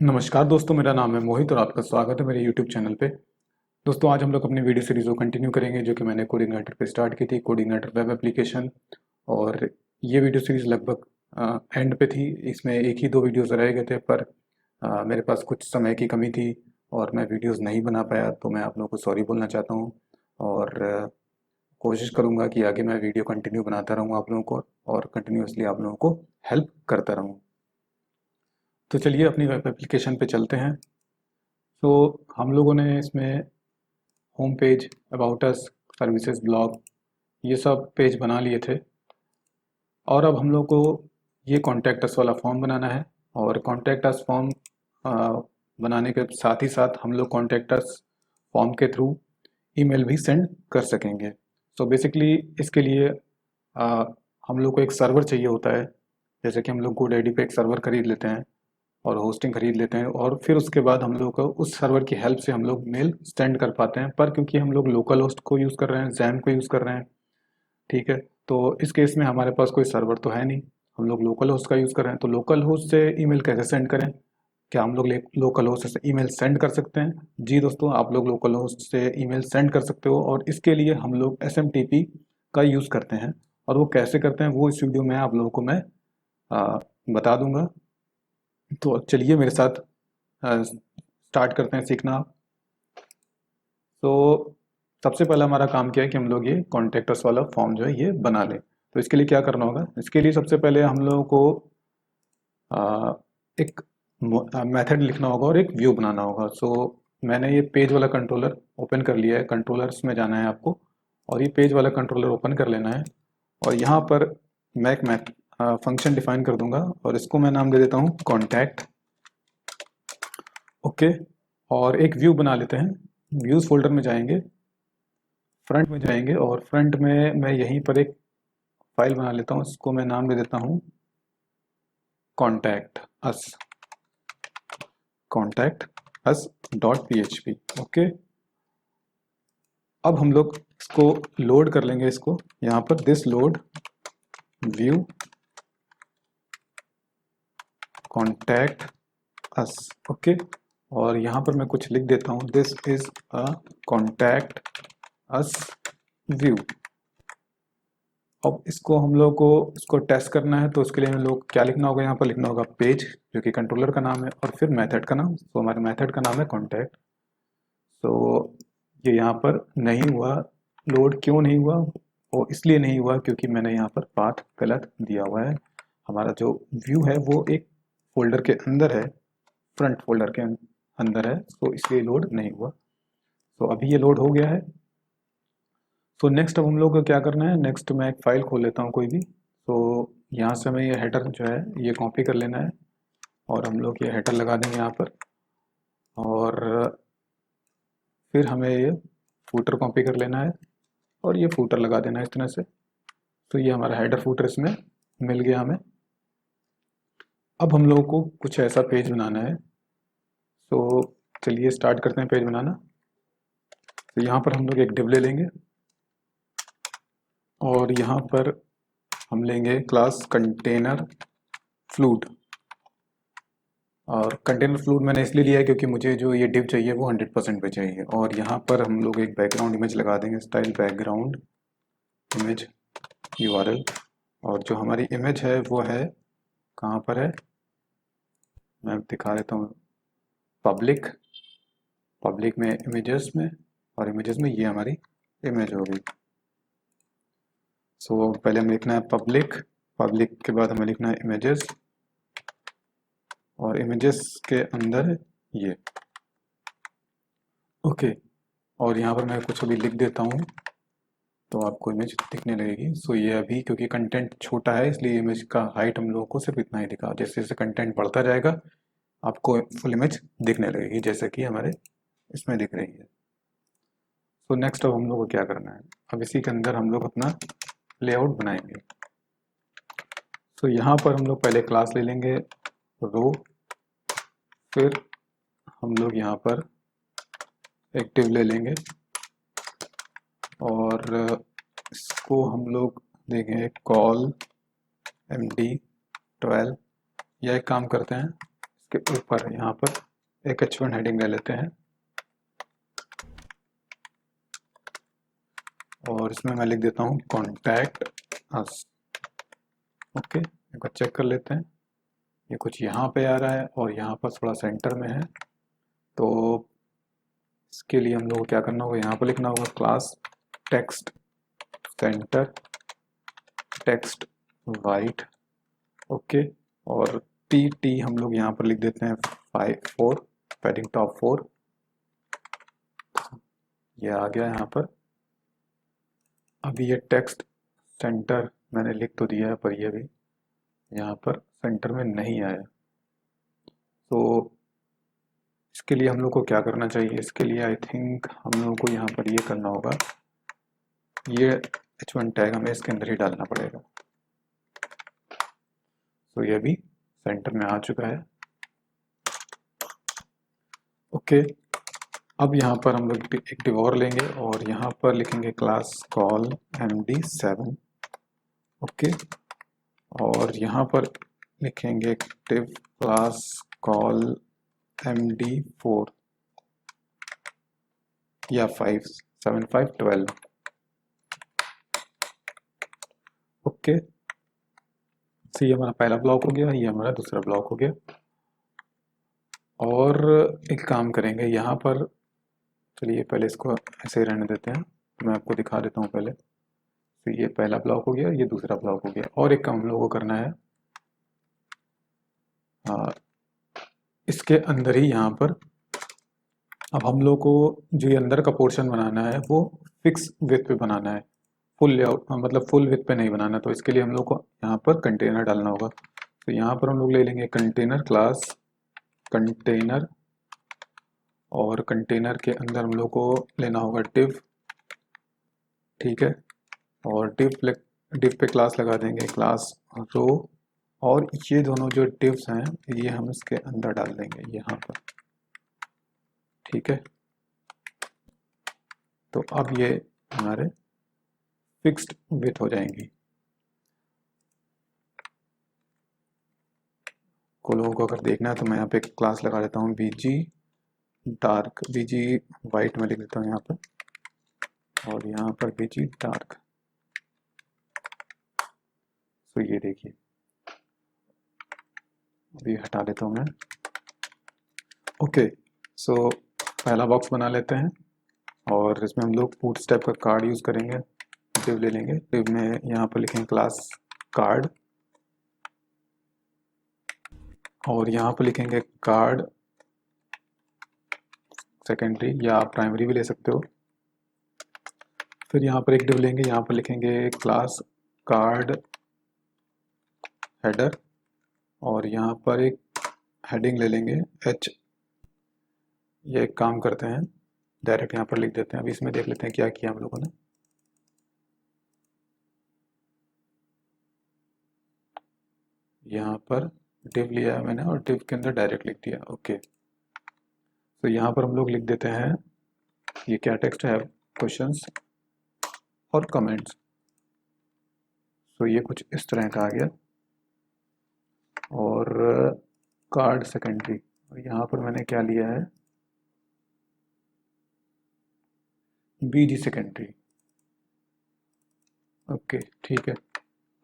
नमस्कार दोस्तों, मेरा नाम है मोहित और आपका स्वागत है मेरे YouTube चैनल पे। दोस्तों, आज हम लोग अपनी वीडियो सीरीज़ को कंटिन्यू करेंगे जो कि मैंने कोडिंग पे स्टार्ट की थी, कोडिंग वेब एप्लीकेशन। और ये वीडियो सीरीज़ लगभग एंड पे थी। इसमें एक ही दो वीडियोज़ रह गए थे, पर मेरे पास कुछ समय की कमी थी और मैं वीडियोज़ नहीं बना पाया, तो मैं आप लोगों को सॉरी बोलना चाहता हूँ। और कोशिश करूँगा कि आगे मैं वीडियो कंटिन्यू बनाता रहूँ आप लोगों को, और कंटिन्यूसली आप लोगों को हेल्प करता रहूँ। तो चलिए अपनी वेब एप्लीकेशन पे चलते हैं। तो हम लोगों ने इसमें home page, about us, services, blog, ये सब पेज बना लिए थे। और अब हम लोग को ये कॉन्टैक्ट अस वाला फॉर्म बनाना है। और कॉन्टैक्ट अस फॉर्म बनाने के साथ ही साथ हम लोग कॉन्टैक्ट अस फॉर्म के थ्रू ईमेल भी सेंड कर सकेंगे। सो बेसिकली इसके लिए आ, हम लोग को एक सर्वर चाहिए होता है। जैसे कि हम लोग GoDaddy पे एक सर्वर खरीद लेते हैं और होस्टिंग खरीद लेते हैं, और फिर उसके बाद हम लोग को उस सर्वर की हेल्प से हम लोग मेल सेंड कर पाते हैं। पर क्योंकि हम लोग लोकल होस्ट को यूज़ कर रहे हैं, जैम को यूज़ कर रहे हैं, ठीक है, तो इस केस में हमारे पास कोई सर्वर तो है नहीं, हम लोग लोकल होस्ट का यूज़ कर रहे हैं। तो लोकल होस्ट से ईमेल कैसे सेंड करें? क्या हम लोग लोकल होस्ट से ईमेल सेंड कर सकते हैं? जी दोस्तों, आप लोग लोकल होस्ट से ईमेल सेंड कर सकते हो, और इसके लिए हम लोग SMTP का यूज़ करते हैं। और वो कैसे करते हैं वो इस वीडियो में आप लोगों को मैं आ, बता दूंगा। तो चलिए मेरे साथ स्टार्ट करते हैं सीखना। तो सबसे पहला हमारा काम क्या है कि हम लोग ये कॉन्टैक्ट अस वाला फॉर्म जो है ये बना लें। तो इसके लिए क्या करना होगा? इसके लिए सबसे पहले हम लोगों को आ, एक मेथड लिखना होगा और एक व्यू बनाना होगा। सो मैंने ये पेज वाला कंट्रोलर ओपन कर लिया है। कंट्रोलर्स में जाना है आपको, और ये पेज वाला कंट्रोलर ओपन कर लेना है। और यहाँ पर मैं एक फंक्शन डिफाइन कर दूंगा, और इसको मैं नाम दे देता हूँ कॉन्टैक्ट। ओके, और एक व्यू बना लेते हैं। व्यूज़ फोल्डर में जाएंगे, फ्रंट में जाएंगे, और फ्रंट में मैं यहीं पर एक फाइल बना लेता हूँ। इसको मैं नाम दे देता हूँ contact us, contact us dot PHP। Okay, अब हम लोग इसको लोड कर लेंगे। इसको यहाँ पर this load view contact us. Okay, और यहाँ पर मैं कुछ लिख देता हूँ, this is a contact us view. अब इसको हम लोग को इसको टेस्ट करना है, तो उसके लिए हम लोग क्या लिखना होगा? यहाँ पर लिखना होगा पेज, जो कि कंट्रोलर का नाम है, और फिर मेथड का नाम। तो हमारे मेथड का नाम है कॉन्टैक्ट। तो ये यहाँ पर नहीं हुआ लोड। क्यों नहीं हुआ? वो इसलिए नहीं हुआ क्योंकि मैंने यहाँ पर पाथ गलत दिया हुआ है। हमारा जो व्यू है वो एक फोल्डर के अंदर है, फ्रंट फोल्डर के अंदर है, तो इसलिए लोड नहीं हुआ। तो अभी ये लोड हो गया है। तो नेक्स्ट अब हम लोग को क्या करना है? नेक्स्ट मैं एक फ़ाइल खोल लेता हूँ कोई भी। तो यहाँ से हमें ये हेडर जो है ये कॉपी कर लेना है, और हम लोग ये हेडर लगा देंगे यहाँ पर। और फिर हमें ये फूटर कॉपी कर लेना है, और ये फूटर लगा देना है इस तरह से। तो ये हमारा हेडर फूटर इसमें मिल गया हमें। अब हम लोग को कुछ ऐसा पेज बनाना है। तो चलिए स्टार्ट करते हैं पेज बनाना। तो यहाँ पर हम लोग एक डिव ले लेंगे, और यहाँ पर हम लेंगे क्लास कंटेनर फ्लूड। और कंटेनर फ्लूड मैंने इसलिए लिया है क्योंकि मुझे जो ये डिव चाहिए वो 100% पे चाहिए। और यहाँ पर हम लोग एक बैकग्राउंड इमेज लगा देंगे, स्टाइल बैकग्राउंड इमेज URL। और जो हमारी इमेज है वो है, कहाँ पर है मैं दिखा देता हूँ, पब्लिक, पब्लिक में इमेजेस में, और इमेजेस में ये हमारी इमेज होगी। सो पहले हमें लिखना है पब्लिक, पब्लिक के बाद हमें लिखना है इमेजेस, और इमेजेस के अंदर ये। ओके, और यहाँ पर मैं कुछ अभी लिख देता हूँ तो आपको इमेज दिखने लगेगी। सो ये अभी क्योंकि कंटेंट छोटा है इसलिए इमेज का हाइट हम लोगों को सिर्फ इतना ही दिखा। जैसे जैसे कंटेंट बढ़ता जाएगा आपको फुल इमेज दिखने लगेगी, जैसे कि हमारे इसमें दिख रही है। तो नेक्स्ट अब हम लोग को क्या करना है? अब इसी के अंदर हम लोग अपना लेआउट बनाएंगे। तो यहाँ पर हम लोग पहले क्लास ले लेंगे रो, फिर हम लोग यहाँ पर एक डिव ले लेंगे, और इसको हम लोग देंगे कॉल MD12। या एक काम करते हैं, इसके ऊपर यहाँ पर एक H1 हेडिंग ले लेते हैं और इसमें मैं लिख देता हूँ कॉन्टैक्ट अस। ओके, एक बार चेक कर लेते हैं। ये कुछ यहाँ पे आ रहा है और यहाँ पर थोड़ा सेंटर में है, तो इसके लिए हम लोग को क्या करना होगा, यहाँ पर लिखना होगा class text centre text white. Okay, और टी हम लोग यहाँ पर लिख देते हैं 4 पैडिंग टॉप 4। ये आ गया यहाँ पर। अभी ये टेक्स्ट सेंटर मैंने लिख तो दिया है, पर ये भी यहाँ पर सेंटर में नहीं आया। तो इसके लिए हम लोग को क्या करना चाहिए, इसके लिए आई थिंक हम लोग को यहाँ पर ये करना होगा, ये H1 टैग हमें इसके अंदर ही डालना पड़ेगा। तो ये भी सेंटर में आ चुका है। ओके, अब यहाँ पर हम लोग एक डिव और लेंगे और यहाँ पर लिखेंगे क्लास कॉल MD7। ओके, और यहाँ पर लिखेंगे डिव क्लास कॉल MD4 या 5 7 5 12। ओके, तो ये हमारा पहला ब्लॉक हो गया, ये हमारा दूसरा ब्लॉक हो गया। और एक काम करेंगे यहाँ पर, चलिए पहले इसको ऐसे ही रहने देते हैं, मैं आपको दिखा देता हूँ पहले। तो ये पहला ब्लॉक हो गया, ये दूसरा ब्लॉक हो गया। और एक काम हम लोगों को करना है, इसके अंदर ही यहाँ पर अब हम लोग को जो ये अंदर का पोर्शन बनाना है वो फिक्स विड्थ पे बनाना है, फुल लेआउट मतलब फुल विड्थ पे नहीं बनाना। तो इसके लिए हम लोग को यहाँ पर कंटेनर डालना होगा। तो यहाँ पर हम लोग ले लेंगे कंटेनर क्लास कंटेनर, और कंटेनर के अंदर हम लोग को लेना होगा डिव। ठीक है, और डिव पे क्लास लगा देंगे क्लास रो, और ये दोनों जो डिव्स हैं ये हम इसके अंदर डाल देंगे यहाँ पर। ठीक है, तो अब ये हमारे फिक्स्ड विड्थ हो जाएंगी। को लोगों को अगर देखना है तो मैं यहाँ पे क्लास लगा देता हूँ BG डार्क, BG वाइट में लिख देता हूँ यहाँ पर, और यहाँ पर BG डार्क। तो ये देखिए, अभी हटा देता हूँ मैं। ओके, सो पहला बॉक्स बना लेते हैं और इसमें हम लोग बूट स्टेप का कार्ड यूज़ करेंगे। डिव ले लेंगे, डिव में यहाँ पर लिखेंगे क्लास कार्ड, और यहाँ पर लिखेंगे कार्ड सेकेंडरी, या आप प्राइमरी भी ले सकते हो। फिर यहाँ पर एक डिव लेंगे, यहाँ पर लिखेंगे क्लास कार्ड हेडर, और यहाँ पर एक हेडिंग ले लेंगे H। ये एक काम करते हैं, डायरेक्ट यहाँ पर लिख देते हैं। अभी इसमें देख लेते हैं क्या किया हम लोगों ने। यहाँ पर डिव लिया है मैंने और डिव के अंदर डायरेक्ट लिख दिया। ओके, तो यहाँ पर हम लोग लिख देते हैं, ये क्या टेक्स्ट है, क्वेश्चंस और कमेंट्स। तो ये कुछ इस तरह का आ गया। और कार्ड सेकेंडरी, और यहाँ पर मैंने क्या लिया है, BG सेकेंडरी। ओके, ठीक है,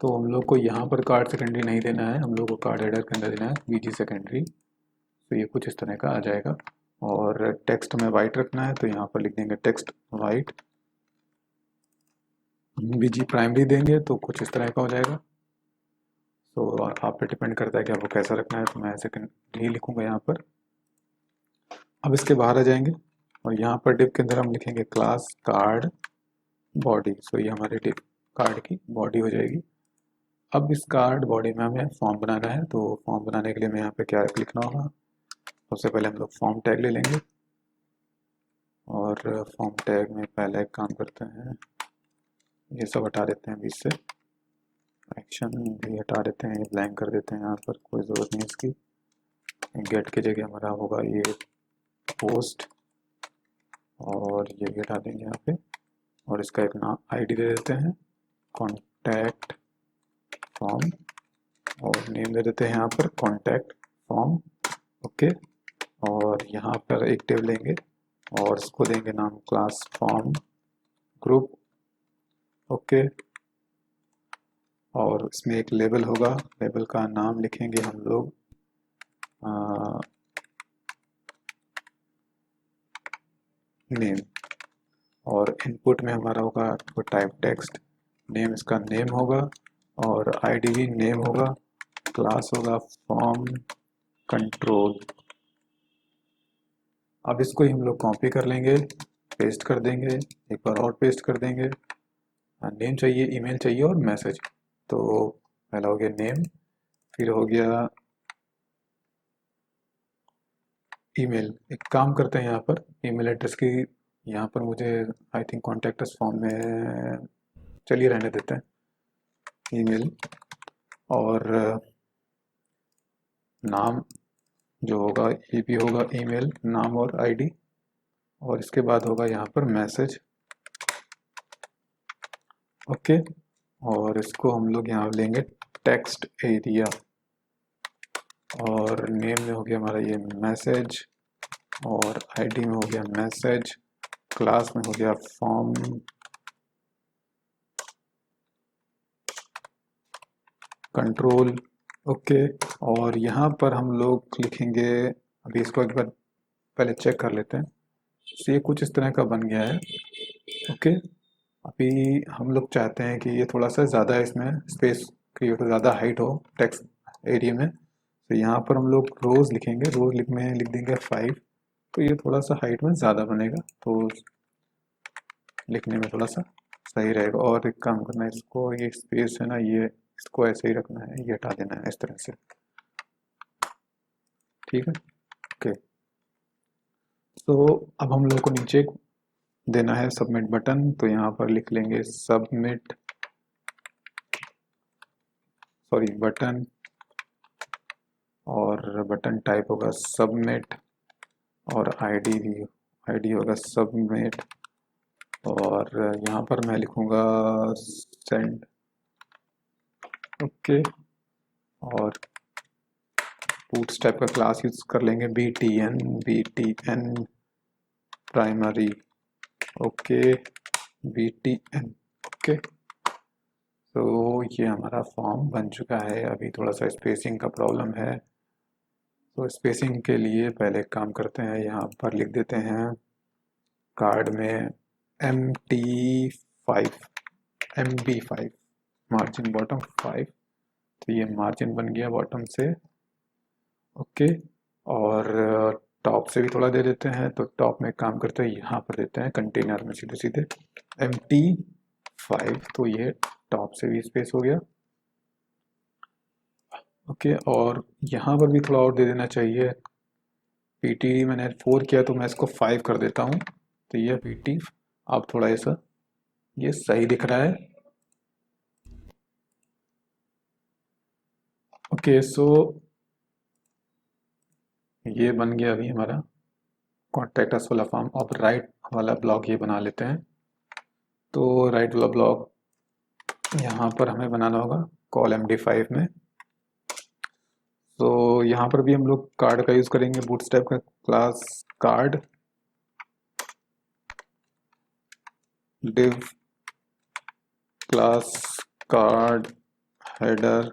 तो हम लोग को यहाँ पर कार्ड सेकेंडरी नहीं देना है, हम लोग को कार्ड हेडर के अंदर देना है BG सेकेंडरी। तो ये कुछ इस तरह का आ जाएगा। और टेक्स्ट में वाइट रखना है, तो यहाँ पर लिख देंगे टेक्स्ट वाइट। BG प्राइमरी देंगे तो कुछ इस तरह का हो जाएगा। तो आप पे डिपेंड करता है कि आपको कैसा रखना है, तो मैं सेकेंडरी लिखूंगा यहाँ पर। अब इसके बाहर आ जाएंगे और यहाँ पर डिव के अंदर हम लिखेंगे क्लास कार्ड बॉडी। सो ये हमारे डिव कार्ड की बॉडी हो जाएगी। अब इस कार्ड बॉडी में हमें फॉर्म बनाना है, तो फॉर्म बनाने के लिए हमें यहाँ पे क्या लिखना होगा, सबसे पहले हम लोग फॉर्म टैग ले लेंगे, और फॉर्म टैग में पहले एक काम करते हैं, ये सब हटा देते हैं बीच से, एक्शन भी हटा देते हैं, ब्लैंक कर देते हैं, यहाँ पर कोई ज़रूरत नहीं इसकी। गेट की जगह हमारा होगा ये पोस्ट, और ये भी हटा देंगे यहाँ पे, और इसका एक नाम ID दे देते हैं कॉन्टैक्ट फॉर्म, और नेम दे देते हैं यहाँ पर कॉन्टैक्ट फॉर्म। ओके, और यहाँ पर एक टेबल लेंगे और इसको देंगे नाम क्लास फॉर्म ग्रुप। ओके, और इसमें एक लेबल होगा, लेबल का नाम लिखेंगे हम लोग नेम, और इनपुट में हमारा होगा टाइप टेक्स्ट नेम, इसका नेम होगा, और आईडी भी नेम होगा, क्लास होगा फॉर्म कंट्रोल। अब इसको ही हम लोग कॉपी कर लेंगे, पेस्ट कर देंगे, एक बार और पेस्ट कर देंगे। नेम चाहिए, ईमेल चाहिए और मैसेज। तो पहला हो गया नेम, फिर हो गया ईमेल। एक काम करते हैं, यहाँ पर ईमेल एड्रेस की, यहाँ पर मुझे I think contact us form में, चलिए रहने देते हैं ईमेल, और नाम जो होगा ये भी होगा ईमेल, नाम और आईडी, और इसके बाद होगा यहाँ पर मैसेज। ओके, और इसको हम लोग यहाँ लेंगे टेक्स्ट एरिया, और नेम में हो गया हमारा ये मैसेज, और आईडी में हो गया मैसेज, क्लास में हो गया फॉर्म कंट्रोल। ओके, और यहाँ पर हम लोग लिखेंगे, अभी इसको एक बार पहले चेक कर लेते हैं। तो ये कुछ इस तरह का बन गया है। ओके, अभी हम लोग चाहते हैं कि ये थोड़ा सा ज़्यादा इसमें स्पेस क्रिएट हो, ज़्यादा हाइट हो टेक्स्ट एरिया में। तो यहाँ पर हम लोग रोज़ लिखेंगे, रोज़ लिख देंगे 5, तो ये थोड़ा सा हाइट में ज़्यादा बनेगा, तो लिखने में थोड़ा सा सही रहेगा। और एक काम करना है, इसको ये स्पेस है ना, ये इसको ऐसे ही रखना है, ये हटा देना है इस तरह से, ठीक है। ओके, तो अब हम लोग को नीचे देना है सबमिट बटन, तो यहाँ पर लिख लेंगे सबमिट, सॉरी बटन, और बटन टाइप होगा सबमिट, और आईडी भी, आईडी होगा सबमिट, और यहाँ पर मैं लिखूँगा सेंड। ओके, और बूटस्ट्रैप का क्लास यूज कर लेंगे BTN primary. Okay, BTN। Okay, तो ये हमारा फॉर्म बन चुका है। अभी थोड़ा सा स्पेसिंग का प्रॉब्लम है, तो स्पेसिंग के लिए पहले काम करते हैं, यहाँ पर लिख देते हैं कार्ड में MB5 मार्जिन बॉटम 5, तो ये मार्जिन बन गया बॉटम से। ओके, और टॉप से भी थोड़ा दे देते हैं, तो टॉप में काम करते हैं, यहाँ पर देते हैं कंटेनर में सीधे सीधे MT5, तो ये टॉप से भी स्पेस हो गया। ओके, और यहाँ पर भी थोड़ा और दे देना चाहिए। PT मैंने 4 किया, तो मैं इसको 5 कर देता हूँ, तो ये PT अब थोड़ा ऐसा ये सही दिख रहा है। ओके, सो ये बन गया अभी हमारा कॉन्टैक्ट अस वाला फॉर्म। अब राइट वाला ब्लॉक ये बना लेते हैं, तो राइट वाला ब्लॉक यहाँ पर हमें बनाना होगा कॉल MD5 में। तो यहाँ पर भी हम लोग कार्ड का यूज़ करेंगे, बूटस्ट्रैप का class card, div class card header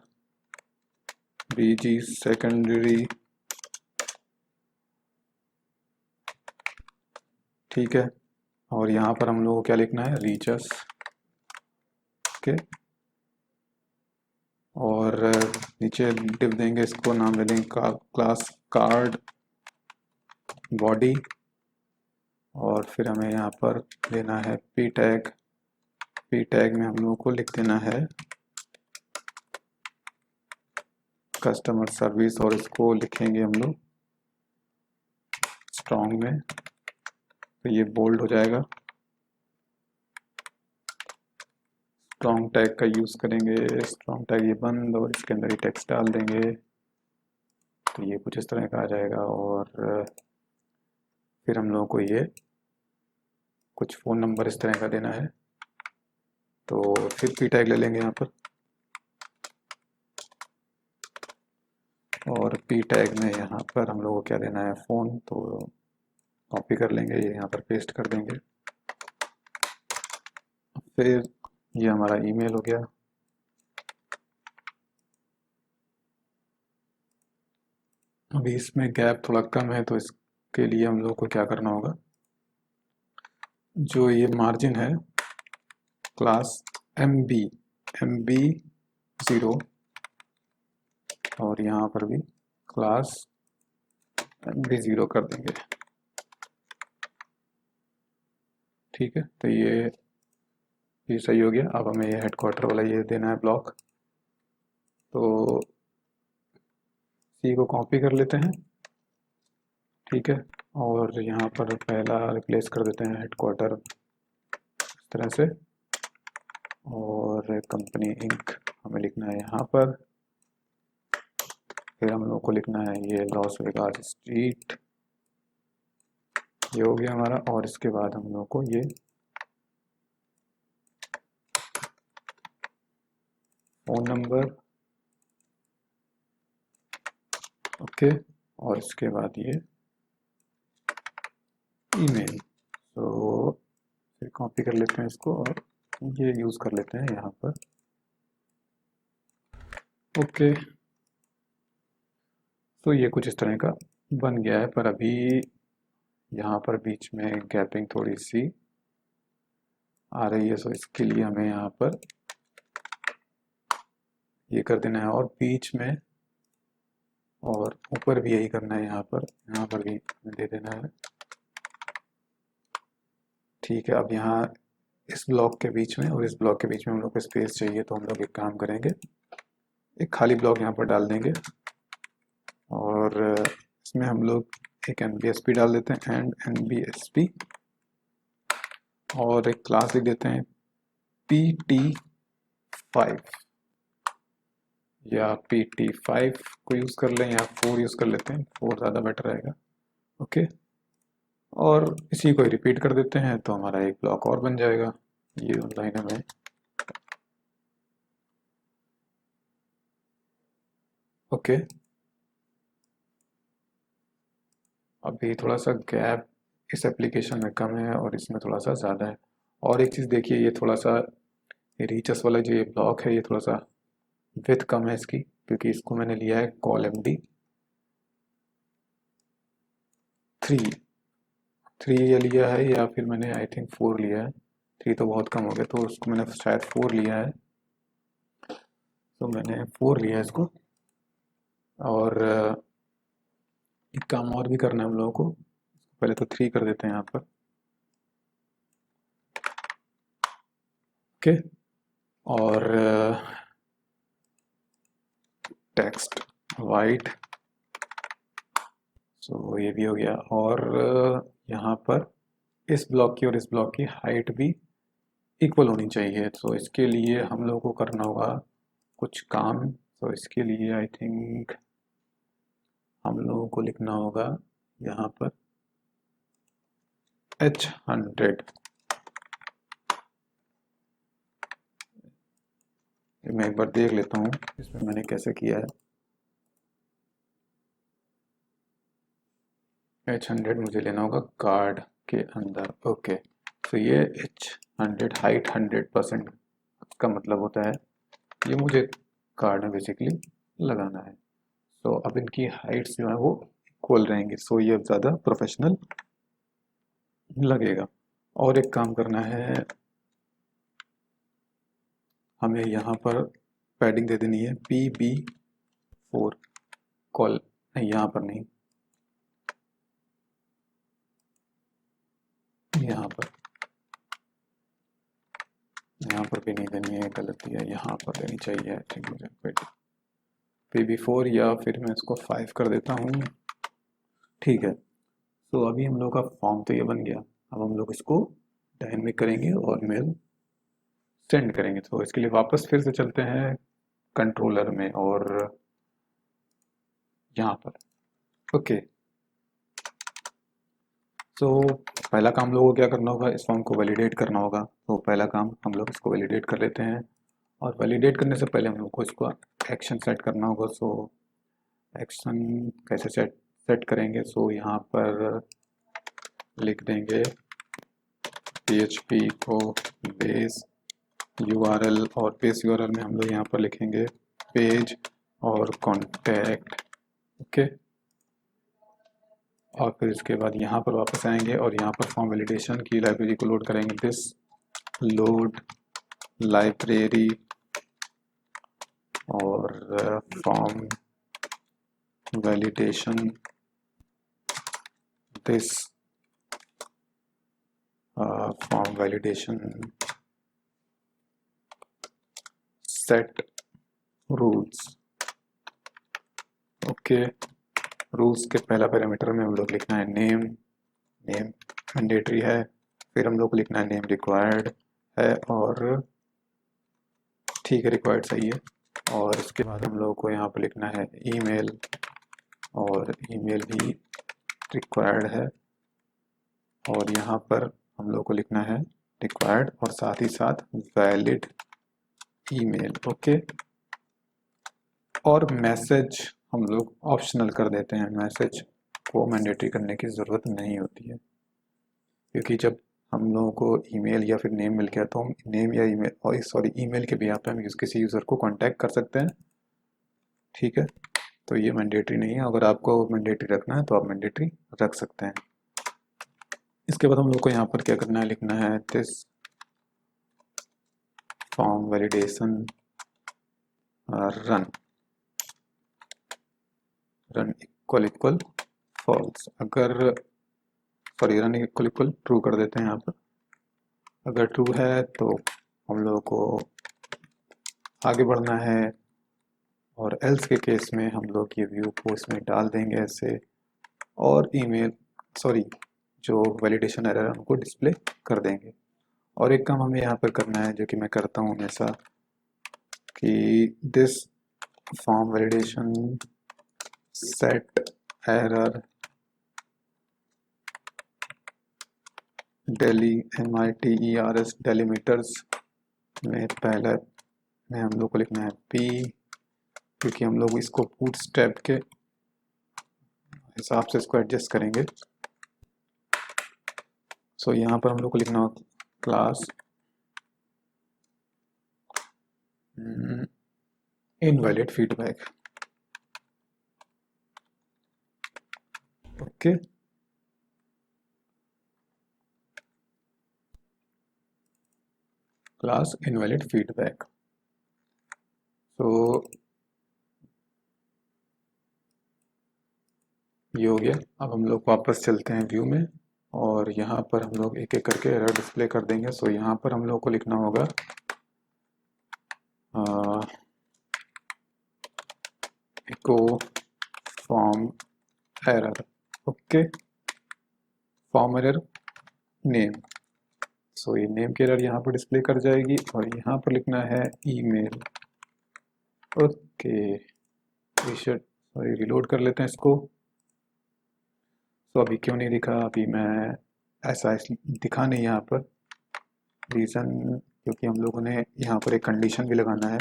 BG secondary, ठीक है। और यहाँ पर हम लोग को क्या लिखना है, रीचस। ओके, और नीचे डिव देंगे, इसको नाम दे देंगे क्लास कार्ड बॉडी, और फिर हमें यहाँ पर देना है p टैग में हम लोगों को लिख देना है कस्टमर सर्विस, और इसको लिखेंगे हम लोग स्ट्रॉन्ग में, तो ये बोल्ड हो जाएगा। स्ट्रॉन्ग टैग का यूज़ करेंगे, स्ट्रॉन्ग टैग ये बंद, और इसके अंदर ही टेक्स्ट डाल देंगे, तो ये कुछ इस तरह का आ जाएगा। और फिर हम लोगों को ये कुछ फ़ोन नंबर इस तरह का देना है, तो फिर p टैग ले लेंगे यहाँ पर। और पी टैग में यहाँ पर हम लोग को क्या देना है, फ़ोन, तो कॉपी कर लेंगे, ये यहाँ पर पेस्ट कर देंगे। फिर ये हमारा ईमेल हो गया। अभी इसमें गैप थोड़ा कम है, तो इसके लिए हम लोग को क्या करना होगा, जो ये मार्जिन है क्लास एम बी 0, और यहाँ पर भी क्लास MB0 कर देंगे। ठीक है, तो ये सही हो गया। अब हमें ये हेडक्वार्टर वाला ये देना है ब्लॉक, तो सी को कॉपी कर लेते हैं। ठीक है, और यहाँ पर पहला रिप्लेस कर देते हैं हेडक्वार्टर इस तरह से, और कंपनी इंक हमें लिखना है यहाँ पर। फिर हम लोग को लिखना है ये लॉस वेगास स्ट्रीट, ये हो गया हमारा। और इसके बाद हम लोग को ये फ़ोन नंबर, ओके, और इसके बाद ये ईमेल। तो फिर कॉपी कर लेते हैं इसको और ये यूज़ कर लेते हैं यहाँ पर, ओके। तो ये कुछ इस तरह का बन गया है, पर अभी यहाँ पर बीच में गैपिंग थोड़ी सी आ रही है, सो इसके लिए हमें यहाँ पर ये कर देना है, और बीच में और ऊपर भी यही करना है, यहाँ पर भी दे देना है। ठीक है, अब यहाँ इस ब्लॉक के बीच में और इस ब्लॉक के बीच में हम लोग को स्पेस चाहिए, तो हम लोग एक काम करेंगे, एक खाली ब्लॉक यहाँ पर डाल देंगे, और इसमें हम लोग एक NBSP डाल देते हैं, एंड NBSP, और एक क्लास लिख देते हैं PT5, या PT5 को यूज़ कर लें, या 4 यूज़ कर लेते हैं, 4 ज़्यादा बेटर रहेगा, ओके। और इसी को रिपीट कर देते हैं, तो हमारा एक ब्लॉक और बन जाएगा। ये लाइन हमें, ओके। अभी थोड़ा सा गैप इस एप्लीकेशन में कम है और इसमें थोड़ा सा ज़्यादा है। और एक चीज़ देखिए, ये थोड़ा सा ये रीचस वाला जो ये ब्लॉक है, ये थोड़ा सा विड्थ कम है इसकी, क्योंकि इसको मैंने लिया है ColMD 3 ये लिया है, या फिर मैंने आई थिंक 4 लिया है। 3 तो बहुत कम हो गया, तो उसको मैंने शायद 4 लिया है, तो मैंने 4 लिया है इसको। और एक काम और भी करना है हम लोगों को, पहले तो 3 कर देते हैं यहाँ पर, ओके। और टेक्स्ट वाइट, सो ये भी हो गया। और यहाँ पर इस ब्लॉक की और इस ब्लॉक की हाइट भी इक्वल होनी चाहिए, तो इसके लिए हम लोगों को करना होगा कुछ काम। तो इसके लिए आई थिंक हम लोगों को लिखना होगा यहाँ पर H100, मैं एक बार देख लेता हूँ इसमें मैंने कैसे किया है। H100 मुझे लेना होगा कार्ड के अंदर, ओके। तो ये H100 हाइट 100% का मतलब होता है ये मुझे कार्ड में बेसिकली लगाना है। तो अब इनकी हाइट्स जो है वो इक्वल रहेंगी, सो ये ज़्यादा प्रोफेशनल लगेगा। और एक काम करना है, हमें यहाँ पर पैडिंग दे देनी है PB4 कॉल, नहीं यहाँ पर नहीं, यहाँ पर भी नहीं देनी है, गलत दिया, यहाँ पर देनी चाहिए आई थिंक मुझे। PB4 या फिर मैं इसको 5 कर देता हूँ, ठीक है। तो अभी हम लोग का फॉर्म तो ये बन गया। अब हम लोग इसको डायनेमिक करेंगे और मेल सेंड करेंगे। तो इसके लिए वापस फिर से चलते हैं कंट्रोलर में और यहाँ पर, ओके। तो पहला काम लोगों को क्या करना होगा, इस फॉर्म को वैलिडेट करना होगा। तो पहला काम हम लोग इसको वैलिडेट कर लेते हैं, और वैलिडेट करने से पहले हम लोग को इसको एक्शन सेट करना होगा। सो एक्शन कैसे सेट करेंगे, सो यहाँ पर लिख देंगे PHP को बेस URL, और बेस URL में हम लोग यहाँ पर लिखेंगे पेज और कॉन्टैक्ट। ओके, और फिर इसके बाद यहाँ पर वापस आएंगे और यहाँ पर फॉर्म वैलिडेशन की लाइब्रेरी को लोड करेंगे। दिस लोड लाइब्रेरी और form validation, this form validation set rules. Okay, rules के पहला पैरामीटर में हम लोग लिखना है नेम। नेम मैंडेटरी है, फिर हम लोग को लिखना है नेम रिक्वायर्ड है, और ठीक है रिक्वायर्ड सही है। और इसके बाद हम लोग को यहाँ पर लिखना है ईमेल, और ईमेल भी रिक्वायर्ड है, और यहाँ पर हम लोग को लिखना है रिक्वायर्ड और साथ ही साथ वैलिड ईमेल। ओके, और मैसेज हम लोग ऑप्शनल कर देते हैं, मैसेज को मैंडेटरी करने की ज़रूरत नहीं होती है, क्योंकि जब हम लोगों को ईमेल या फिर नेम मिल गया तो हम नेम या ईमेल, और सॉरी ईमेल के बिहाफ पे हम किसी यूज़र को कांटेक्ट कर सकते हैं। ठीक है, तो ये मैंडेटरी नहीं है। अगर आपको मैंडेटरी रखना है तो आप मैंडेटरी रख सकते हैं। इसके बाद हम लोग को यहाँ पर क्या करना है, लिखना है this form validation run equal false. अगर सॉरी रन इक्वल ट्रू कर देते हैं यहाँ पर। अगर ट्रू है तो हम लोगों को आगे बढ़ना है, और एल्स के केस में हम लोग ये व्यू को इसमें डाल देंगे ऐसे, और ईमेल सॉरी जो वैलिडेशन एरर है उनको डिस्प्ले कर देंगे। और एक काम हमें यहाँ पर करना है जो कि मैं करता हूँ हमेशा, कि this form validation set error DELIMITERS डेलीमीटर्स में पहले में हम लोग को लिखना है P, क्योंकि हम लोग इसको बूटस्ट्रैप के हिसाब से इसको एडजस्ट करेंगे। सो यहाँ पर हम लोग को लिखना होगा class invalid feedback. Okay, class invalid feedback. तो ये हो गया। अब हम लोग वापस चलते हैं व्यू में, और यहाँ पर हम लोग एक एक करके एरर डिस्प्ले कर देंगे। सो यहाँ पर हम लोग को लिखना होगा echo form error. Okay, form error name. So ये नेम की एरर यहाँ पर डिस्प्ले कर जाएगी, और यहाँ पर लिखना है ईमेल। ओके, सॉरी रिलोड कर लेते हैं इसको। तो अभी क्यों नहीं दिखा, अभी मैं ऐसा दिखा नहीं यहाँ पर, रीज़न क्योंकि हम लोगों ने यहाँ पर एक कंडीशन भी लगाना है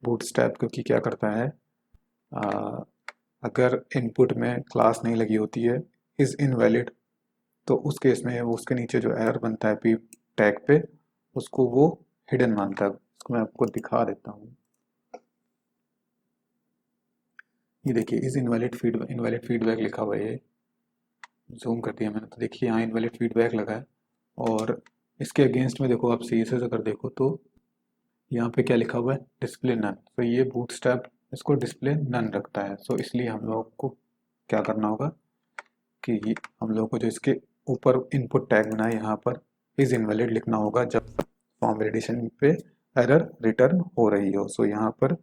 बूटस्ट्रैप, क्योंकि क्या करता है अगर इनपुट में क्लास नहीं लगी होती है इज़ इनवैलिड, तो उस केस में उसके नीचे जो एरर बनता है पी टैग पे, उसको वो हिडन मानता है। उसको मैं आपको दिखा देता हूँ। ये देखिए इज़ इनवैलिड फीडबैक लिखा हुआ है, ये जूम कर दिया मैंने तो देखिए यहाँ इनवैलिड फीडबैक लगा है। और इसके अगेंस्ट में देखो, आप CSS अगर देखो तो यहाँ पे क्या लिखा हुआ है, डिस्प्ले नन। तो ये बूटस्ट्रैप इसको डिस्प्ले नन रखता है। सो इसलिए हम लोग को क्या करना होगा कि हम लोग को जो इसके ऊपर इनपुट टैग बना है यहाँ पर इज़ इनवैलिड लिखना होगा जब फॉर्म वैलिडेशन पे एरर रिटर्न हो रही हो। सो यहाँ पर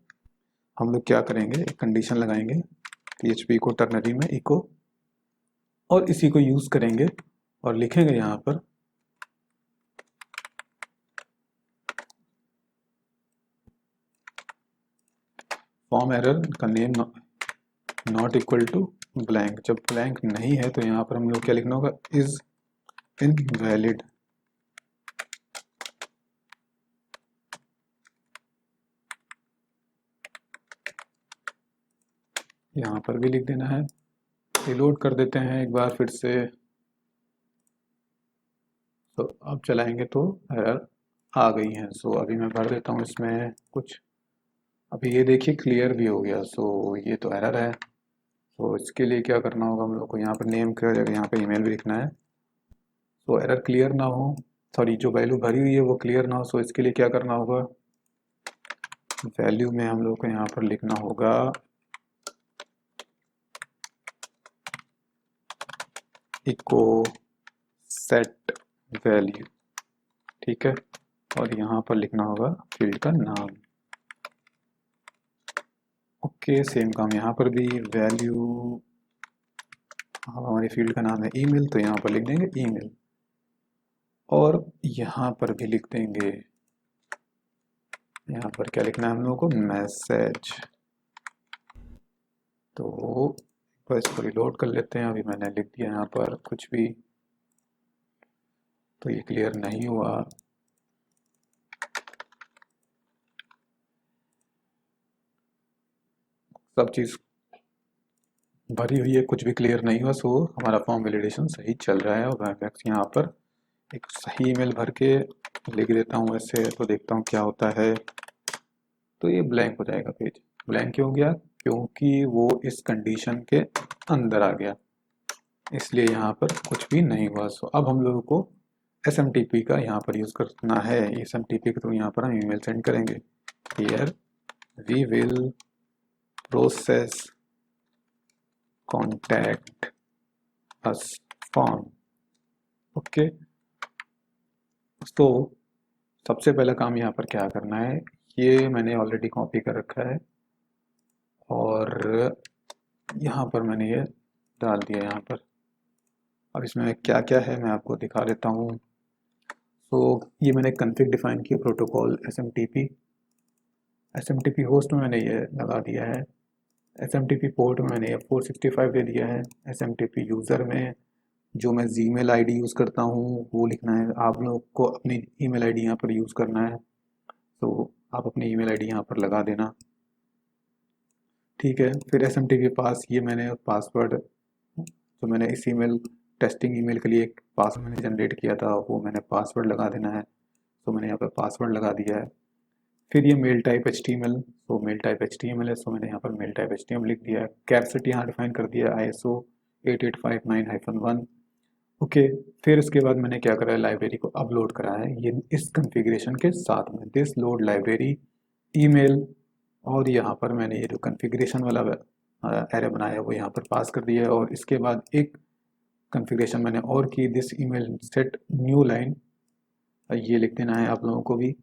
हम लोग क्या करेंगे, एक कंडीशन लगाएंगे PHP को टर्नरी में इको, और इसी को यूज़ करेंगे और लिखेंगे यहाँ पर फॉर्म एरर का name not equal to blank. जब ब्लैंक नहीं है तो यहाँ पर हम लोग क्या लिखना होगा, इज इनवैलिड। यहाँ पर भी लिख देना है। रिलोड कर देते हैं एक बार फिर से। तो अब चलाएंगे तो एरर आ गई हैं। सो अभी मैं भर देता हूँ इसमें कुछ। अभी ये देखिए क्लियर भी हो गया। सो ये तो एरर है। तो इसके लिए क्या करना होगा हम लोग को, यहाँ पर नेम की जगह यहाँ पे ईमेल भी लिखना है। सो एरर क्लियर ना हो, सॉरी जो वैल्यू भरी हुई है वो क्लियर ना हो। सो इसके लिए क्या करना होगा, वैल्यू में हम लोग को यहाँ पर लिखना होगा इको सेट वैल्यू, ठीक है। और यहाँ पर लिखना होगा फील्ड का नाम। ओके, सेम काम यहाँ पर भी, वैल्यू हमारे फील्ड का नाम है ईमेल, तो यहाँ पर लिख देंगे ईमेल। और यहाँ पर भी लिख देंगे, यहाँ पर क्या लिखना है हम लोगों को, मैसेज। तो बस इसको रिलोड कर लेते हैं। अभी मैंने लिख दिया यहाँ पर कुछ भी, तो ये क्लियर नहीं हुआ। सब चीज़ भरी हुई है, कुछ भी क्लियर नहीं हुआ। सो हमारा फॉर्म वैलिडेशन सही चल रहा है। और मैं यहाँ पर एक सही ईमेल भर के लिख देता हूँ ऐसे, तो देखता हूँ क्या होता है। तो ये ब्लैंक हो जाएगा पेज। ब्लैंक क्यों हो गया, क्योंकि वो इस कंडीशन के अंदर आ गया, इसलिए यहाँ पर कुछ भी नहीं हुआ। सो अब हम लोगों को SMTP का यहाँ पर यूज़ करना है। SMTP के थ्रू यहाँ पर हम ईमेल सेंड करेंगे। Here we will process contact us form. Okay, तो सबसे पहला काम यहाँ पर क्या करना है, ये मैंने ऑलरेडी कॉपी कर रखा है और यहाँ पर मैंने ये डाल दिया यहाँ पर। अब इसमें क्या क्या है मैं आपको दिखा देता हूँ। तो ये मैंने कॉन्फ़िग डिफाइन किया, प्रोटोकॉल SMTP होस्ट में मैंने ये लगा दिया है। SMTP पोर्ट में मैंने ये 465 दे दिया है। SMTP यूज़र में जो मैं जीमेल आईडी यूज़ करता हूँ वो लिखना है। आप लोग को अपनी ईमेल आईडी यहाँ पर यूज़ करना है, तो आप अपनी ईमेल आईडी यहाँ पर लगा देना, ठीक है। फिर SMTP पास, ये मैंने पासवर्ड जो मैंने इस ईमेल टेस्टिंग ईमेल के लिए एक पासवर्ड मैंने जनरेट किया था, वो मैंने पासवर्ड लगा देना है। तो मैंने यहाँ पर पासवर्ड लगा दिया है। फिर ये मेल टाइप HTML, तो मेल टाइप HTML है, सो मैंने यहाँ पर मेल टाइप HTML लिख दिया है। कैपसिट यहाँ डिफाइन कर दिया ISO 8859-1। ओके, फिर उसके बाद मैंने क्या करा है, लाइब्रेरी को अपलोड करा है ये इस कॉन्फ़िगरेशन के साथ में, दिस लोड लाइब्रेरी ईमेल। और यहाँ पर मैंने ये जो कॉन्फ़िगरेशन वाला एरे बनाया है वो यहाँ पर पास कर दिया है। और इसके बाद एक कॉन्फ़िगरेशन मैंने और की, this email set new line, ये लिख देना है आप लोगों को भी।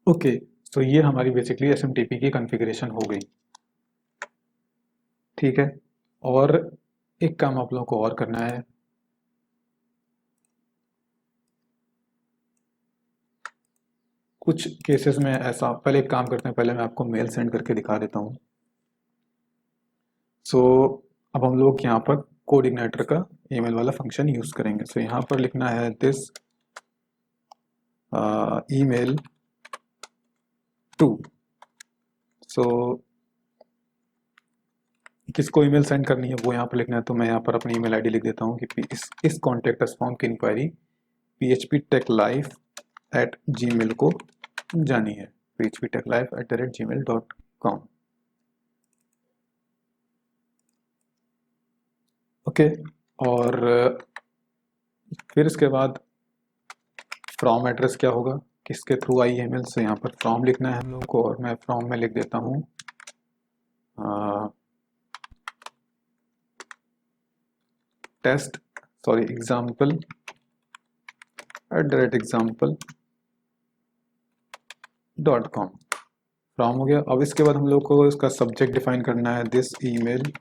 ओके, तो ये हमारी बेसिकली SMTP की कॉन्फ़िगरेशन हो गई, ठीक है। और एक काम आप लोगों को और करना है, कुछ केसेस में ऐसा, पहले एक काम करते हैं, पहले मैं आपको मेल सेंड करके दिखा देता हूँ। सो अब हम लोग यहाँ पर कोड इग्नाइटर का ईमेल वाला फंक्शन यूज़ करेंगे। सो यहाँ पर लिखना है दिस ईमेल टू। सो किसको ईमेल सेंड करनी है वो यहाँ पर लिखना है। तो मैं यहाँ पर अपनी ईमेल आईडी लिख देता हूँ कि इस कॉन्टैक्ट अस फॉर्म की इंक्वायरी phptechlife@gmail को जानी है, phptechlife@gmail.com। ओके, और फिर इसके बाद फ्रॉम एड्रेस क्या होगा, किसके थ्रू आई ईमेल, से यहाँ पर फ्रॉम लिखना है हम लोग को। और मैं फ्रॉम में लिख देता हूँ टेस्ट, सॉरी example@example.com। फ्रॉम हो गया। अब इसके बाद हम लोग को इसका सब्जेक्ट डिफाइन करना है, दिस ईमेल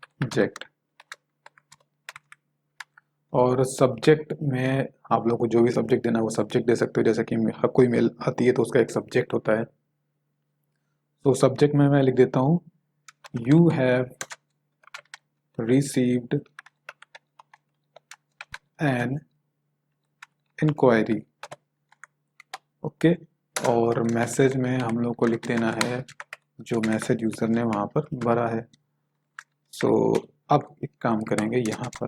सब्जेक्ट। और सब्जेक्ट में आप लोग को जो भी सब्जेक्ट देना है वो सब्जेक्ट दे सकते हो, जैसे कि हर कोई मेल आती है तो उसका एक सब्जेक्ट होता है। तो सब्जेक्ट में मैं लिख देता हूँ you have received an inquiry. Okay, और मैसेज में हम लोग को लिख देना है जो मैसेज यूज़र ने वहाँ पर भरा है। सो अब एक काम करेंगे यहाँ पर।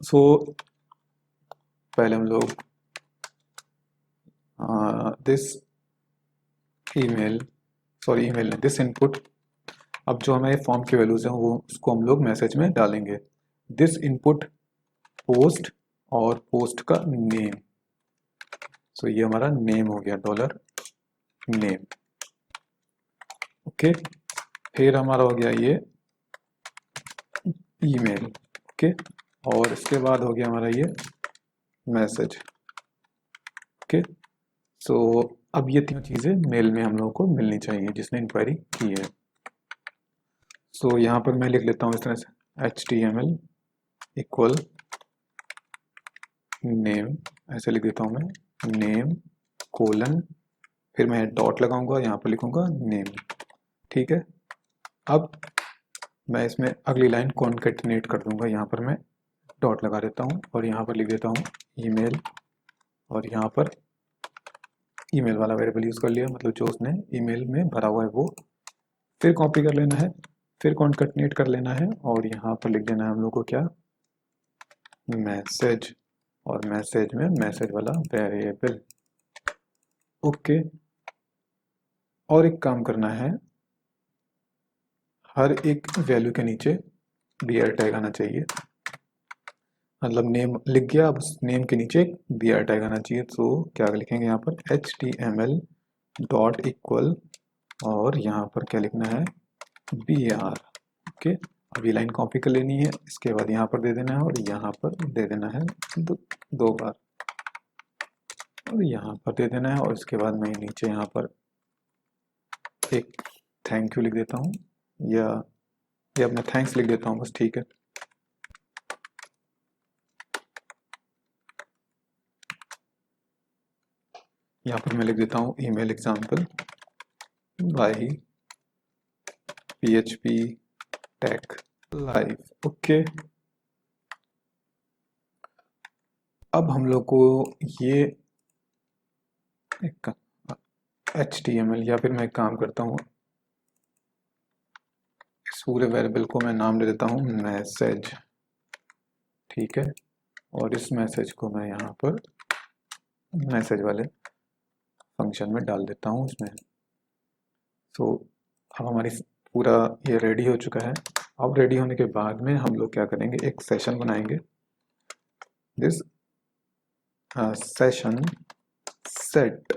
सो पहले हम लोग दिस ईमेल, सॉरी ईमेल नहीं, दिस इनपुट। अब जो हमारे फॉर्म की वैल्यूज हैं वो उसको हम लोग मैसेज में डालेंगे। दिस इनपुट पोस्ट और पोस्ट का नेम। सो ये हमारा नेम हो गया, डॉलर नेम। ओके, फिर हमारा हो गया ये ईमेल। ओके, और इसके बाद हो गया हमारा ये मैसेज। ओके, सो अब ये तीनों चीज़ें मेल में हम लोगों को मिलनी चाहिए जिसने इंक्वायरी की है। सो यहाँ पर मैं लिख लेता हूँ इस तरह से HTML इक्वल नेम, ऐसे लिख देता हूँ मैं, नेम कोलन, फिर मैं डॉट लगाऊंगा, यहाँ पर लिखूंगा नेम। ठीक है, अब मैं इसमें अगली लाइन कॉन्केटिनेट कर दूंगा, यहाँ पर मैं डॉट लगा देता हूँ और यहाँ पर लिख देता हूँ ईमेल, और यहाँ पर ईमेल वाला वेरिएबल यूज़ कर लिया, मतलब जो उसने ईमेल में भरा हुआ है वो। फिर कॉपी कर लेना है, फिर कॉन्केटिनेट कर लेना है और यहाँ पर लिख देना है हम लोग को क्या, मैसेज, और मैसेज में मैसेज वाला वेरिएबल। ओके, और एक काम करना है, हर एक वैल्यू के नीचे बीआर टैग आना चाहिए। मतलब नेम लिख गया, अब उस नेम के नीचे एक बीआर टैग आना चाहिए। तो क्या लिखेंगे यहाँ पर, HTML डॉट इक्वल, और यहाँ पर क्या लिखना है, BR। ओके, अब ये लाइन कॉपी कर लेनी है, इसके बाद यहाँ पर दे देना है और यहाँ पर दे देना है दो बार, और यहाँ पर दे देना है, और इसके बाद मैं नीचे यहाँ पर एक थैंक यू लिख देता हूँ, या मैं थैंक्स लिख देता हूँ बस, ठीक है। यहाँ पर मैं लिख देता हूँ email example by PHP tech live. Okay, अब हम लोग को ये एक HTML, या फिर मैं एक काम करता हूँ, इस पूरे वेरिएबल को मैं नाम दे देता हूँ मैसेज। ठीक है, और इस मैसेज को मैं यहाँ पर मैसेज वाले फंक्शन में डाल देता हूँ इसमें। तो अब हमारी पूरा ये रेडी हो चुका है। अब रेडी होने के बाद में हम लोग क्या करेंगे, एक सेशन बनाएंगे। This session set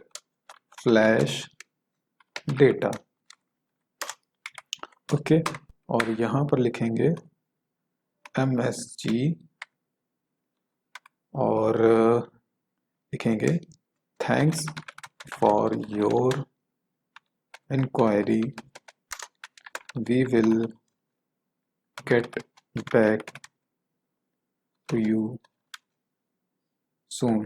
flash data. Okay, और यहाँ पर लिखेंगे MSG, और लिखेंगे thanks for your inquiry, we will get back to you soon.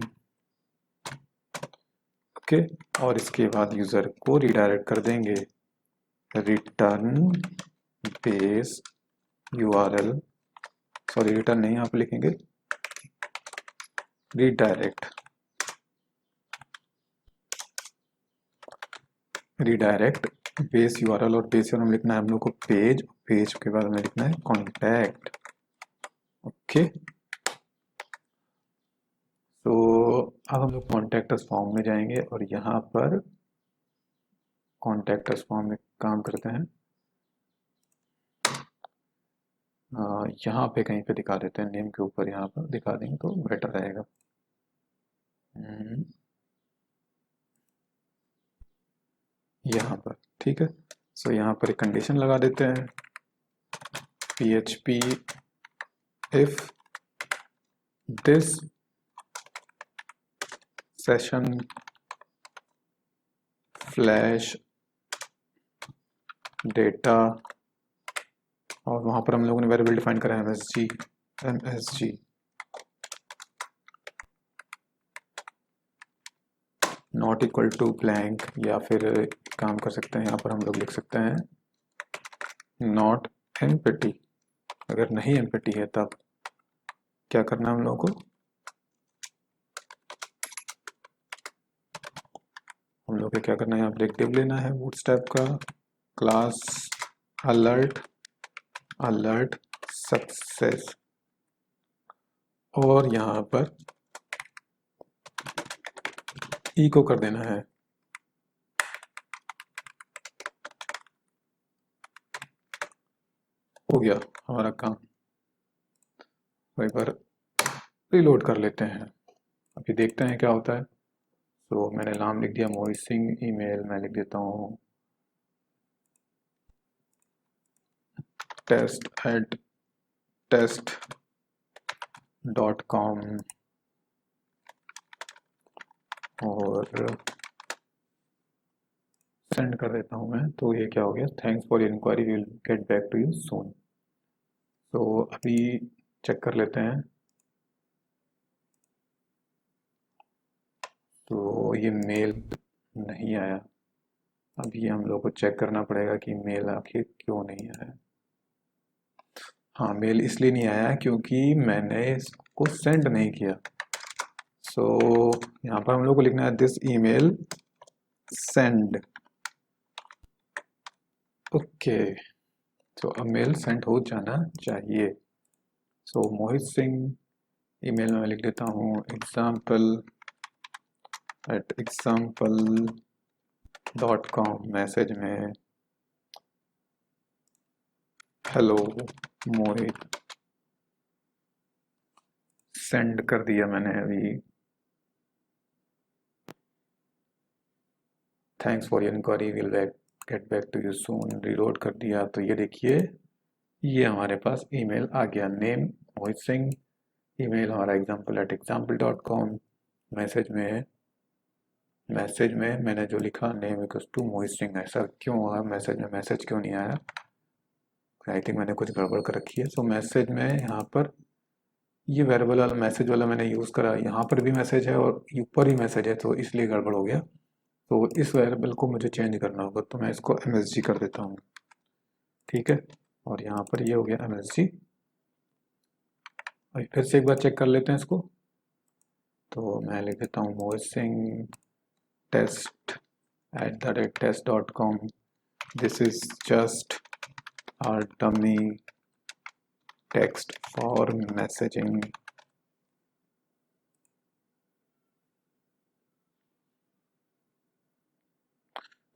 Okay, और इसके बाद यूज़र को रिडायरेक्ट कर देंगे, return base URL, sorry return नहीं, यहाँ पे लिखेंगे रिडायरेक्ट, बेस URL, और बेस URL में लिखना है हम लोग को पेज, पेज के बाद में लिखना है कॉन्टैक्ट। ओके, तो अब हम लोग कॉन्टैक्ट फॉर्म में जाएंगे और यहाँ पर कॉन्टैक्ट फॉर्म में काम करते हैं। यहाँ पे कहीं पे दिखा देते हैं, नेम के ऊपर यहाँ पर दिखा देंगे तो बेटर रहेगा। यहाँ पर ठीक है। सो यहाँ पर एक कंडीशन लगा देते हैं, PHP if this session flash data, और वहाँ पर हम लोगों ने वेरिएबल डिफाइन करा है MSG not equal to blank, या फिर काम कर सकते हैं यहाँ पर हम लोग लिख सकते हैं नॉट एम्प्टी। अगर नहीं एम्प्टी है तब क्या करना है हम लोगों को, हम लोग को क्या करना है, यहाँ पर एक div लेना है बूटस्ट्रैप का, क्लास अलर्ट सक्सेस, और यहाँ पर इको कर देना है। हो गया हमारा काम। वहीं पर रिलोड कर लेते हैं, अभी देखते हैं क्या होता है। तो मैंने नाम लिख दिया मोहित सिंह, ईमेल मैं लिख देता हूँ test@test.com, और सेंड कर देता हूँ मैं। तो ये क्या हो गया, thanks for your inquiry, will get back to you soon. तो अभी चेक कर लेते हैं। तो ये मेल नहीं आया, अब ये हम लोग को चेक करना पड़ेगा कि मेल आखिर क्यों नहीं आया। हाँ, मेल इसलिए नहीं आया क्योंकि मैंने इसको सेंड नहीं किया। सो यहाँ पर हम लोग को लिखना है दिस ईमेल सेंड। ओके, तो अब मेल सेंड हो जाना चाहिए। सो मोहित सिंह, ईमेल में लिख देता हूँ example@example.com, मैसेज में हेलो मोहित, सेंड कर दिया मैंने अभी। Thanks for your inquiry, will get back to you soon, reload कर दिया। तो ये देखिए, ये हमारे पास ईमेल आ गया, नेम मोहित सिंह, ईमेल हमारा example@example.com, मैसेज में मैंने जो लिखा name equals to Mohit Singh. ऐसा क्यों हुआ, मैसेज में मैसेज क्यों नहीं आया, आई थिंक मैंने कुछ गड़बड़ कर रखी है। सो मैसेज में यहाँ पर ये वेरिएबल वाला मैसेज वाला मैंने यूज़ करा, यहाँ पर भी मैसेज है और ऊपर भी मैसेज है, तो इसलिए गड़बड़ हो गया। तो इस वेरिएबल को मुझे चेंज करना होगा, तो मैं इसको MSG कर देता हूँ, ठीक है। और यहाँ पर ये हो गया MSG। और फिर से एक बार चेक कर लेते हैं इसको। तो मैं लिख देता हूँ Mohit Singh test@test.com, this is just our dummy text for messaging.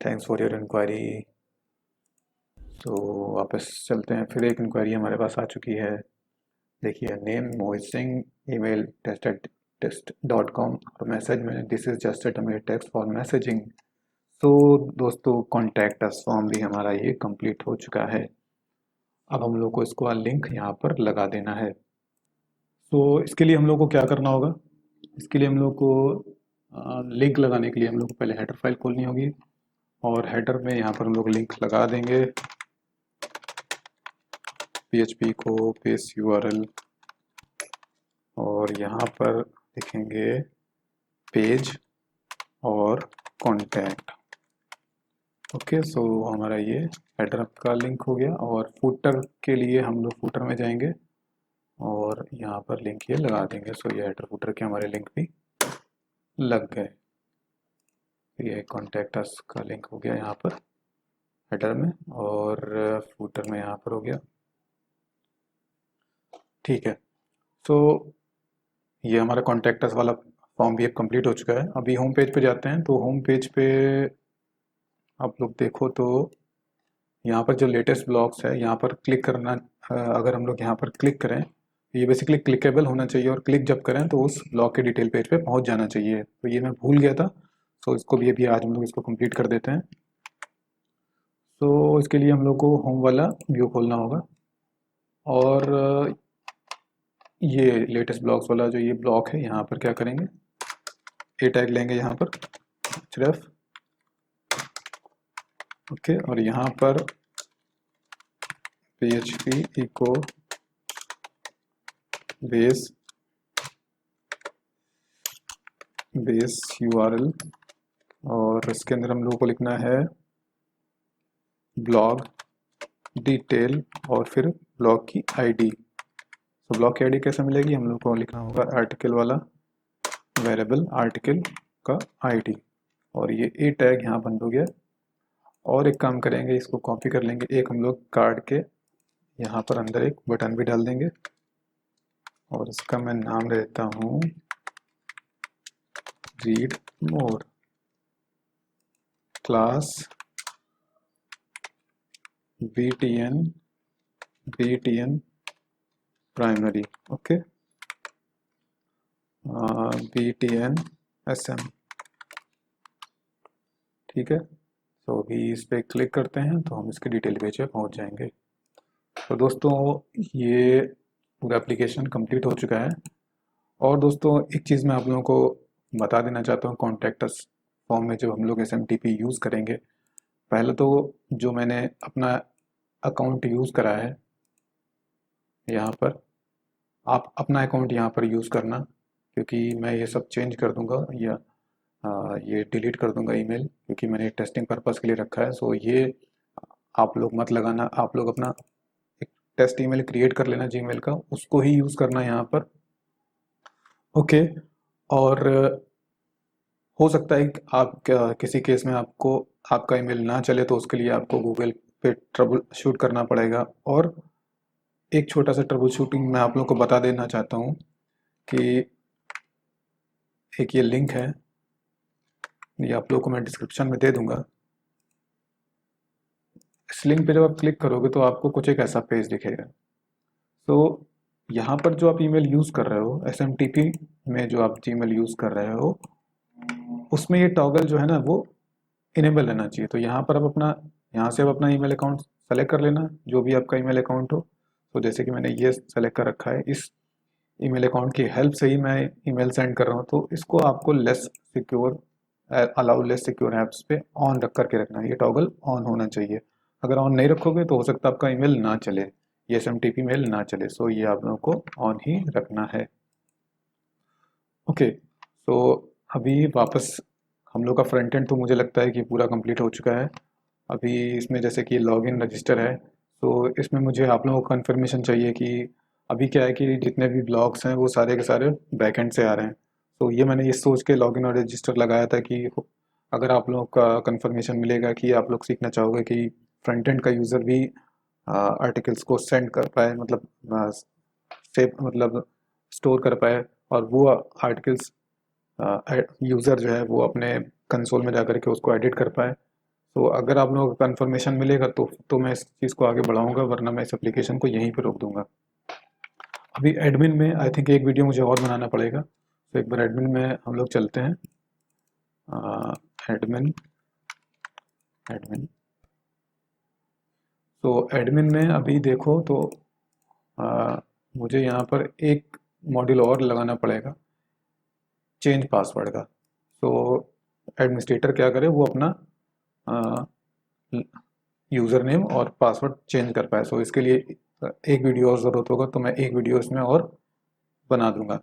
Thanks for your inquiry. तो वापस चलते हैं, फिर एक इंक्वायरी हमारे पास आ चुकी है। देखिए, name Mohit Singh, email test@test.com, और मैसेज में this is just a dummy text for messaging. तो दोस्तों, कॉन्टैक्ट अस फॉर्म भी हमारा ये कंप्लीट हो चुका है। अब हम लोग को इसको लिंक यहाँ पर लगा देना है। तो इसके लिए हम लोग को क्या करना होगा, इसके लिए हम लोग को लिंक लगाने के लिए हम लोग को पहले हेडर फाइल खोलनी होगी, और हेडर में यहाँ पर हम लोग लिंक लगा देंगे, PHP को बेस URL, और यहाँ पर लिखेंगे पेज और कॉन्टैक्ट। ओके, सो हमारा ये हेडर का लिंक हो गया। और फुटर के लिए हम लोग फुटर में जाएंगे और यहाँ पर लिंक ये लगा देंगे। सो ये हेडर फुटर के हमारे लिंक भी लग गए। ये कॉन्टैक्ट अस का लिंक हो गया यहाँ पर हेडर में, और फुटर में यहाँ पर हो गया, ठीक है। सो ये हमारा कॉन्टैक्ट अस वाला फॉर्म भी अब कंप्लीट हो चुका है। अभी होम पेज पे जाते हैं। तो होम पेज पे आप लोग देखो तो यहाँ पर जो लेटेस्ट ब्लॉग्स है, यहाँ पर क्लिक करना, अगर हम लोग यहाँ पर क्लिक करें, ये बेसिकली क्लिकेबल होना चाहिए, और क्लिक जब करें तो उस ब्लॉग के डिटेल पेज पे पहुँच जाना चाहिए। तो ये मैं भूल गया था, तो इसको भी अभी आज हम लोग इसको कंप्लीट कर देते हैं। तो इसके लिए हम लोग को होम वाला व्यू खोलना होगा, और ये लेटेस्ट ब्लॉग्स वाला जो ये ब्लॉक है, यहाँ पर क्या करेंगे, ए टैग लेंगे यहाँ पर सिर्फ, ओके। और यहाँ पर PHP इको बेस URL, और इसके अंदर हम लोगों को लिखना है ब्लॉग डिटेल, और फिर ब्लॉग की ID। तो ब्लॉग की ID कैसे मिलेगी, हम लोग को लिखना होगा आर्टिकल वाला वेरिएबल आर्टिकल का ID, और ये ए टैग यहाँ बंद हो गया। और एक काम करेंगे, इसको कॉपी कर लेंगे, एक हम लोग कार्ड के यहाँ पर अंदर एक बटन भी डाल देंगे और इसका मैं नाम देता हूँ read more class BTN primary. Okay, BTN SM। ठीक है, तो अभी इस पर क्लिक करते हैं तो हम इसके डिटेल पेज पे पहुंच जाएंगे। तो दोस्तों ये पूरा एप्लीकेशन कंप्लीट हो चुका है। और दोस्तों एक चीज़ मैं आप लोगों को बता देना चाहता हूँ, कॉन्टैक्ट अस फॉर्म में जब हम लोग SMTP यूज़ करेंगे, पहले तो जो मैंने अपना अकाउंट यूज़ करा है यहाँ पर, आप अपना अकाउंट यहाँ पर यूज़ करना, क्योंकि मैं ये सब चेंज कर दूँगा या ये डिलीट कर दूँगा ईमेल, क्योंकि मैंने टेस्टिंग पर्पज़ के लिए रखा है। सो ये आप लोग मत लगाना, आप लोग अपना एक टेस्ट ईमेल क्रिएट कर लेना जीमेल का, उसको ही यूज़ करना यहाँ पर। ओके, और हो सकता है कि आप किसी केस में आपको आपका ईमेल ना चले, तो उसके लिए आपको गूगल पे ट्रबल शूट करना पड़ेगा। और एक छोटा सा ट्रबल शूटिंग मैं आप लोगों को बता देना चाहता हूँ कि एक ये लिंक है, ये आप लोगों को मैं डिस्क्रिप्शन में दे दूंगा। इस लिंक पे जब आप क्लिक करोगे तो आपको कुछ एक ऐसा पेज दिखेगा। तो यहाँ पर जो आप ईमेल यूज़ कर रहे हो, SMTP में जो आप जीमेल यूज़ कर रहे हो, उसमें ये टॉगल जो है ना वो इनेबल रहना चाहिए। तो यहाँ पर आप अपना, यहाँ से आप अपना ईमेल अकाउंट सेलेक्ट कर लेना, जो भी आपका ईमेल अकाउंट हो। तो जैसे कि मैंने ये सेलेक्ट कर रखा है, इस ईमेल अकाउंट की हेल्प से ही मैं ईमेल सेंड कर रहा हूँ। तो इसको आपको less secure, allow less secure apps पे ऑन रख करके रखना है, ये टॉगल ऑन होना चाहिए। अगर ऑन नहीं रखोगे तो हो सकता है आपका ईमेल ना चले, ये SMTP मेल ना चले। सो ये आप लोगों को ऑन ही रखना है। ओके, तो अभी वापस हम लोग का फ्रंट एंड तो मुझे लगता है कि पूरा कंप्लीट हो चुका है। अभी इसमें जैसे कि लॉगिन रजिस्टर है, तो इसमें मुझे आप लोगों को कंफर्मेशन चाहिए कि अभी क्या है कि जितने भी ब्लॉग्स हैं वो सारे के सारे बैकएंड से आ रहे हैं। तो ये मैंने ये सोच के लॉगिन और रजिस्टर लगाया था कि अगर आप लोगों का कंफर्मेशन मिलेगा कि आप लोग सीखना चाहोगे कि फ्रंट एंड का यूज़र भी आर्टिकल्स को सेंड कर पाए, मतलब सेव, मतलब स्टोर कर पाए, और वो आर्टिकल्स यूज़र जो है वो अपने कंसोल में जाकर के उसको एडिट कर पाए। तो अगर आप लोगों को कंफर्मेशन मिलेगा तो मैं इस चीज़ को आगे बढ़ाऊंगा, वरना मैं इस एप्लीकेशन को यहीं पर रोक दूंगा। अभी एडमिन में आई थिंक एक वीडियो मुझे और बनाना पड़ेगा, तो एक बार एडमिन में हम लोग चलते हैं। एडमिन तो एडमिन में अभी देखो तो मुझे यहाँ पर एक मॉड्यूल और लगाना पड़ेगा, चेंज पासवर्ड का। तो एडमिनिस्ट्रेटर क्या करे, वो अपना यूज़र नेम और पासवर्ड चेंज कर पाए। सो इसके लिए एक वीडियो और ज़रूरत होगा, तो मैं एक वीडियो इसमें और बना दूंगा।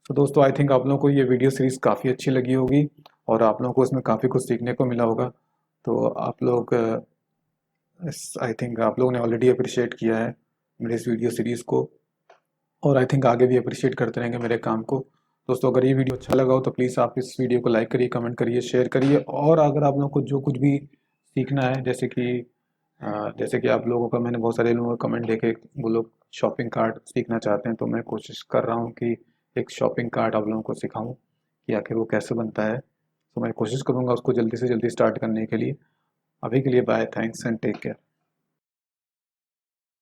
तो दोस्तों आई थिंक आप लोगों को ये वीडियो सीरीज़ काफ़ी अच्छी लगी होगी और आप लोगों को इसमें काफ़ी कुछ सीखने को मिला होगा। तो आप लोग आई थिंक आप लोगों ने ऑलरेडी अप्रिशिएट किया है मेरे इस वीडियो सीरीज़ को, और आई थिंक आगे भी अप्रिशिएट करते रहेंगे मेरे काम को। दोस्तों अगर ये वीडियो अच्छा लगा हो तो प्लीज़ आप इस वीडियो को लाइक करिए, कमेंट करिए, शेयर करिए। और अगर आप लोगों को जो कुछ भी सीखना है, जैसे कि आप लोगों का, मैंने बहुत सारे लोगों का कमेंट देखे, वो लोग शॉपिंग कार्ट सीखना चाहते हैं, तो मैं कोशिश कर रहा हूँ कि एक शॉपिंग कार्ट आप लोगों को सिखाऊँ कि आखिर वो कैसे बनता है। तो मैं कोशिश करूँगा उसको जल्दी से जल्दी स्टार्ट करने के लिए। अभी के लिए bye, thanks and take care.